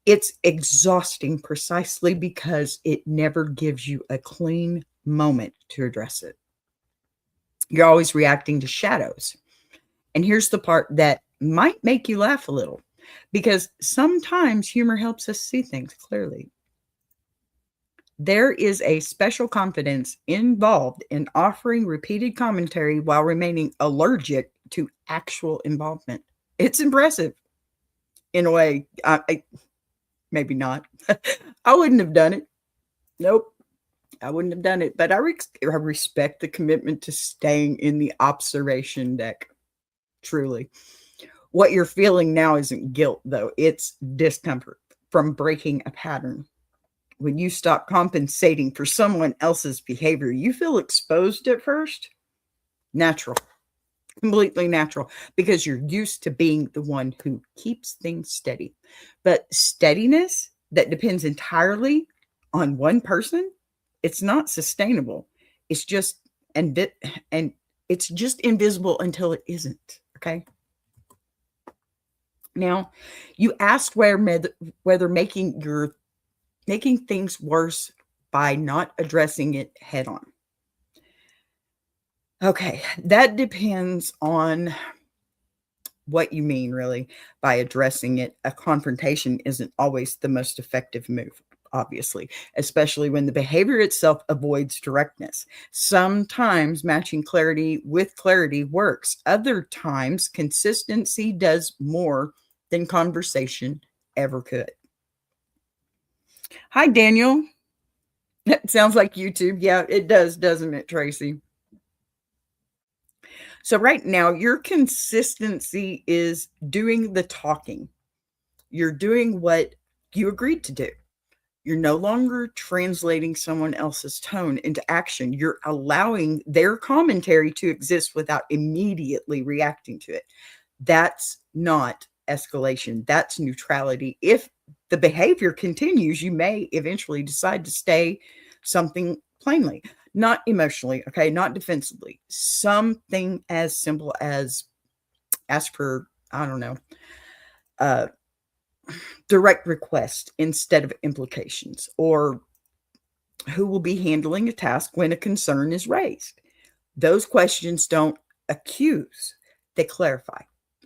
It's exhausting precisely because it never gives you a clean moment to address it. You're always reacting to shadows. And here's the part that might make you laugh a little, because sometimes humor helps us see things clearly. There is a special confidence involved in offering repeated commentary while remaining allergic to actual involvement. It's impressive. In a way, maybe not. I wouldn't have done it. Nope. I wouldn't have done it. But I respect the commitment to staying in the observation deck. Truly. What you're feeling now isn't guilt, though. It's discomfort from breaking a pattern. When you stop compensating for someone else's behavior, you feel exposed at first. Natural. Completely natural, because you're used to being the one who keeps things steady. But steadiness that depends entirely on one person, it's not sustainable. It's just and it's just invisible until it isn't. Okay. Now, you asked whether making things worse by not addressing it head on. Okay, that depends on what you mean, really, by addressing it. A confrontation isn't always the most effective move, obviously, especially when the behavior itself avoids directness. Sometimes matching clarity with clarity works. Other times, consistency does more than conversation ever could. Hi, Daniel. That sounds like YouTube. Yeah, it does, doesn't it, Tracy? So, right now, your consistency is doing the talking. You're doing what you agreed to do. You're no longer translating someone else's tone into action. You're allowing their commentary to exist without immediately reacting to it. That's not escalation. That's neutrality. If the behavior continues, you may eventually decide to say something plainly, not emotionally, okay, not defensively. Something as simple as ask for, I don't know, uh, direct request instead of implications, or who will be handling a task when a concern is raised. Those questions don't accuse, they clarify.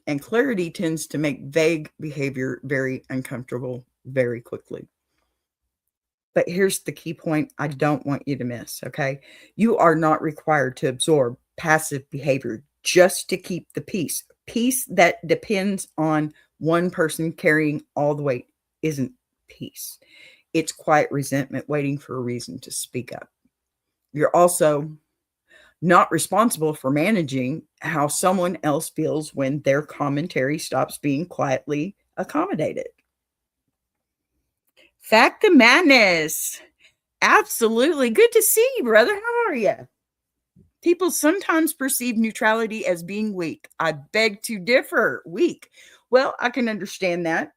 And clarity tends to make vague behavior very uncomfortable very quickly. But here's the key point I don't want you to miss, okay? You are not required to absorb passive behavior just to keep the peace. Peace that depends on one person carrying all the weight isn't peace. It's quiet resentment waiting for a reason to speak up. You're also not responsible for managing how someone else feels when their commentary stops being quietly accommodated. Fact the madness. Absolutely. Good to see you, brother. How are you? People sometimes perceive neutrality as being weak. I beg to differ. Weak. Well, I can understand that.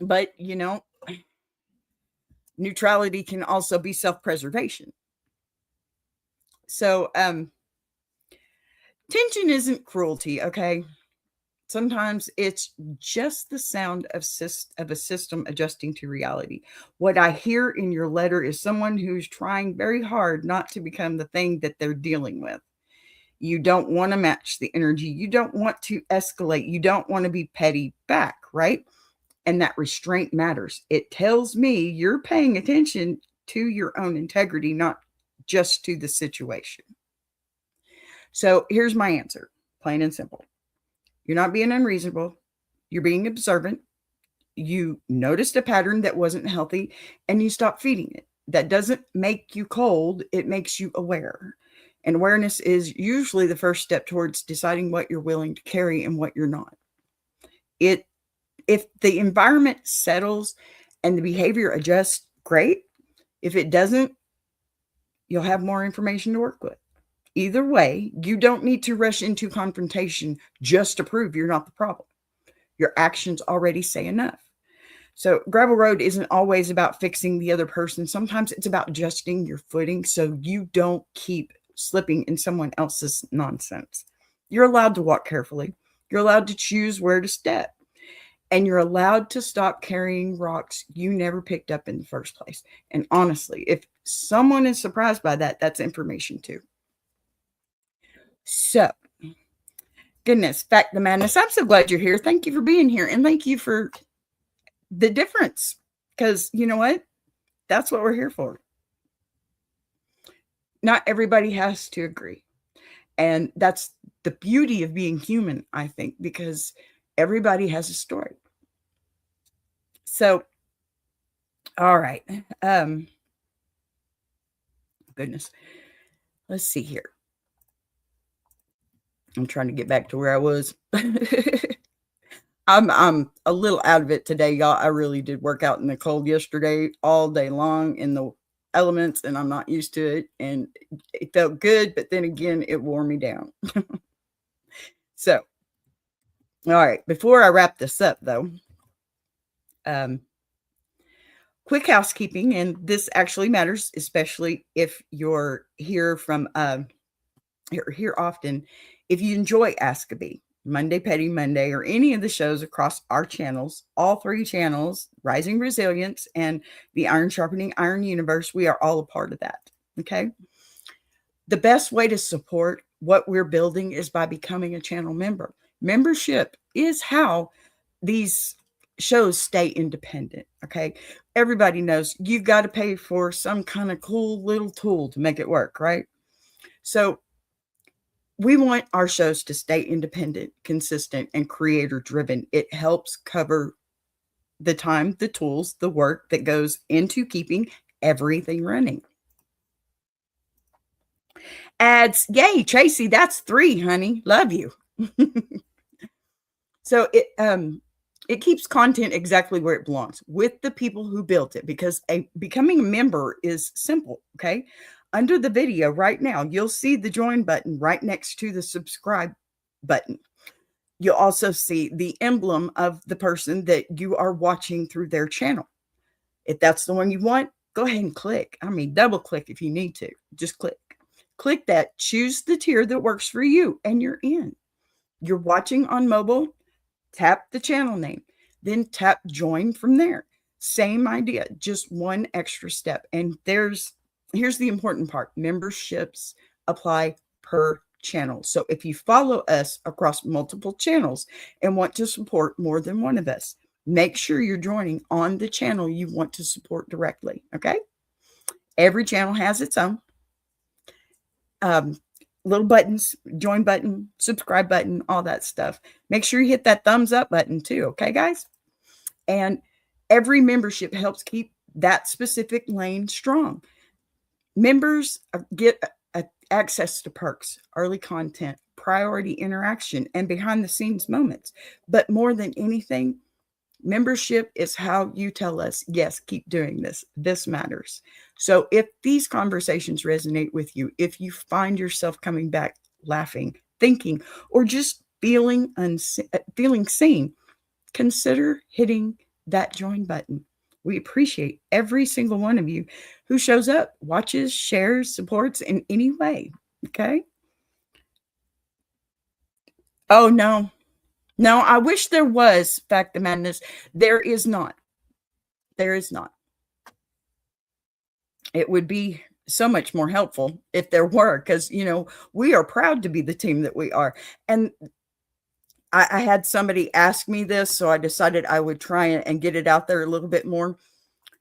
But, neutrality can also be self-preservation. So, tension isn't cruelty, okay? Sometimes it's just the sound of a system adjusting to reality. What I hear in your letter is someone who's trying very hard not to become the thing that they're dealing with. You don't want to match the energy. You don't want to escalate. You don't want to be petty back, right? And that restraint matters. It tells me you're paying attention to your own integrity, not just to the situation. So here's my answer, plain and simple. You're not being unreasonable. You're being observant. You noticed a pattern that wasn't healthy and you stopped feeding it. That doesn't make you cold. It makes you aware. And awareness is usually the first step towards deciding what you're willing to carry and what you're not. If the environment settles and the behavior adjusts, great. If it doesn't, you'll have more information to work with. Either way, you don't need to rush into confrontation just to prove you're not the problem. Your actions already say enough. So gravel road isn't always about fixing the other person. Sometimes it's about adjusting your footing so you don't keep slipping in someone else's nonsense. You're allowed to walk carefully. You're allowed to choose where to step. And you're allowed to stop carrying rocks you never picked up in the first place. And honestly, if someone is surprised by that, that's information too. So, goodness, fact the madness. I'm so glad you're here. Thank you for being here. And thank you for the difference. Because you know what? That's what we're here for. Not everybody has to agree. And that's the beauty of being human, I think, because everybody has a story. So, all right. Goodness. Let's see here. I'm trying to get back to where I was. I'm a little out of it today, y'all. I really did work out in the cold yesterday all day long in the elements, and I'm not used to it. And it felt good, but then again, it wore me down. So, all right. Before I wrap this up, though, quick housekeeping, and this actually matters, especially if you're here from you're here often. If you enjoy Ask a Bee, Monday Petty Monday, or any of the shows across our channels, all three channels, Rising Resilience and the Iron Sharpening Iron Universe, we are all a part of that. Okay. The best way to support what we're building is by becoming a channel member. Membership is how these shows stay independent. Okay. Everybody knows you've got to pay for some kind of cool little tool to make it work, right? So we want our shows to stay independent, consistent, and creator driven. It helps cover the time, the tools, the work that goes into keeping everything running. Ads, yay, Tracy, that's 3, honey. Love you. So it keeps content exactly where it belongs with the people who built it, because becoming a member is simple. Okay. Under the video right now, you'll see the join button right next to the subscribe button. You'll also see the emblem of the person that you are watching through their channel. If that's the one you want, go ahead and click. I mean, double click if you need to. Just click. Click that, choose the tier that works for you, and you're in. You're watching on mobile, tap the channel name, then tap join from there. Same idea, just one extra step. And here's the important part. Memberships apply per channel. So if you follow us across multiple channels and want to support more than one of us, make sure you're joining on the channel you want to support directly. Okay. Every channel has its own little buttons, join button, subscribe button, all that stuff. Make sure you hit that thumbs up button too. Okay, guys. And every membership helps keep that specific lane strong. Members get access to perks, early content, priority interaction, and behind the scenes moments. But more than anything, membership is how you tell us, yes, keep doing this. This matters. So if these conversations resonate with you, if you find yourself coming back laughing, thinking, or just feeling seen, consider hitting that join button. We appreciate every single one of you who shows up, watches, shares, supports in any way. Okay. Oh, no. No, I wish there was Fact of Madness. There is not. There is not. It would be so much more helpful if there were, because, we are proud to be the team that we are. And I had somebody ask me this, so I decided I would try and get it out there a little bit more.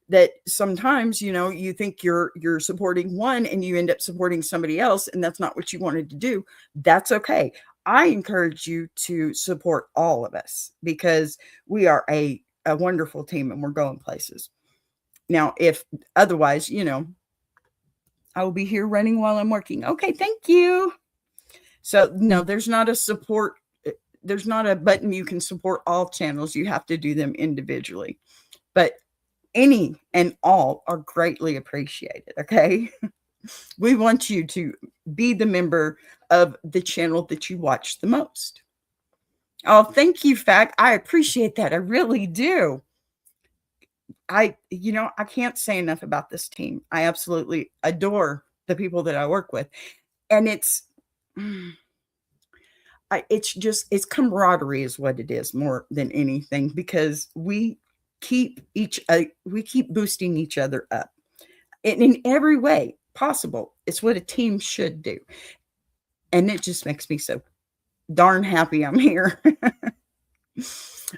That sometimes, you think you're supporting one and you end up supporting somebody else, and that's not what you wanted to do. That's okay. I encourage you to support all of us because we are a wonderful team and we're going places. Now, if otherwise, I will be here running while I'm working. Okay, thank you. So, no, there's not a button you can support all channels. You have to do them individually. But any and all are greatly appreciated, okay? We want you to be the member of the channel that you watch the most. Oh, thank you, Fact. I appreciate that. I really do. I can't say enough about this team. I absolutely adore the people that I work with. And it's camaraderie is what it is more than anything, because we keep boosting each other up in every way possible. It's what a team should do. And it just makes me so darn happy I'm here.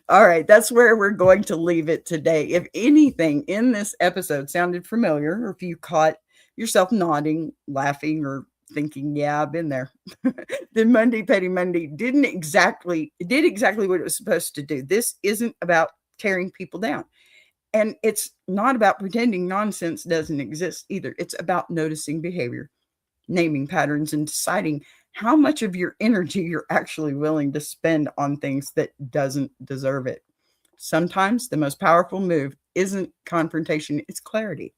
All right, that's where we're going to leave it today. If anything in this episode sounded familiar, or if you caught yourself nodding, laughing, or thinking, yeah, I've been there, then Monday Petty Monday did exactly what it was supposed to do. This isn't about tearing people down. And it's not about pretending nonsense doesn't exist either. It's about noticing behavior, naming patterns, and deciding how much of your energy you're actually willing to spend on things that doesn't deserve it. Sometimes the most powerful move isn't confrontation, it's clarity.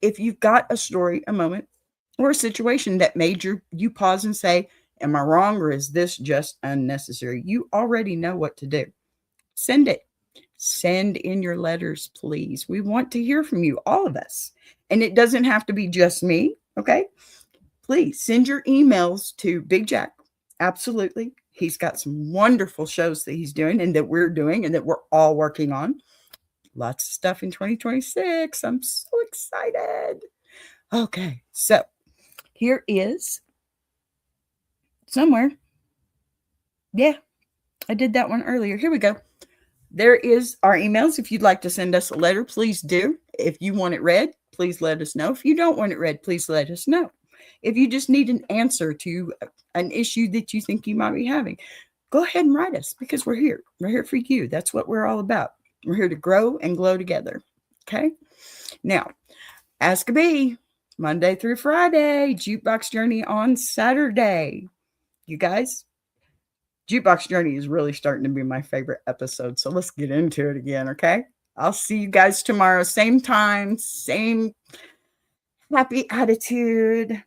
If you've got a story, a moment, or a situation that made you pause and say, am I wrong, or is this just unnecessary? You already know what to do. Send it. Send in your letters, please. We want to hear from you, all of us. And it doesn't have to be just me, okay? Please send your emails to Big Jack. Absolutely. He's got some wonderful shows that he's doing and that we're doing and that we're all working on. Lots of stuff in 2026. I'm so excited. Okay, so Here is somewhere. Yeah, I did that one earlier. Here we go. There is our emails. If you'd like to send us a letter, please do. If you want it read, please let us know. If you don't want it read, please let us know. If you just need an answer to an issue that you think you might be having, go ahead and write us because we're here. We're here for you. That's what we're all about. We're here to grow and glow together. Okay? Now, Ask a Bee, Monday through Friday, Jukebox Journey on Saturday. You guys, Jukebox Journey is really starting to be my favorite episode. So let's get into it again, okay? I'll see you guys tomorrow, same time, same happy attitude.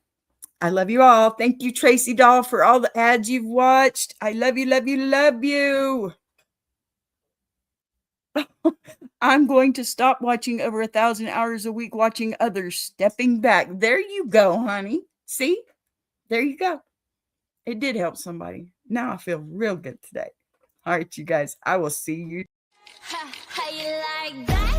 I love you all. Thank you, Tracy Doll, for all the ads you've watched. I love you, love you, love you. I'm going to stop watching over 1,000 hours a week watching others stepping back. There you go, honey. See? There you go. It did help somebody. Now I feel real good today. All right, you guys. I will see you. How you like that?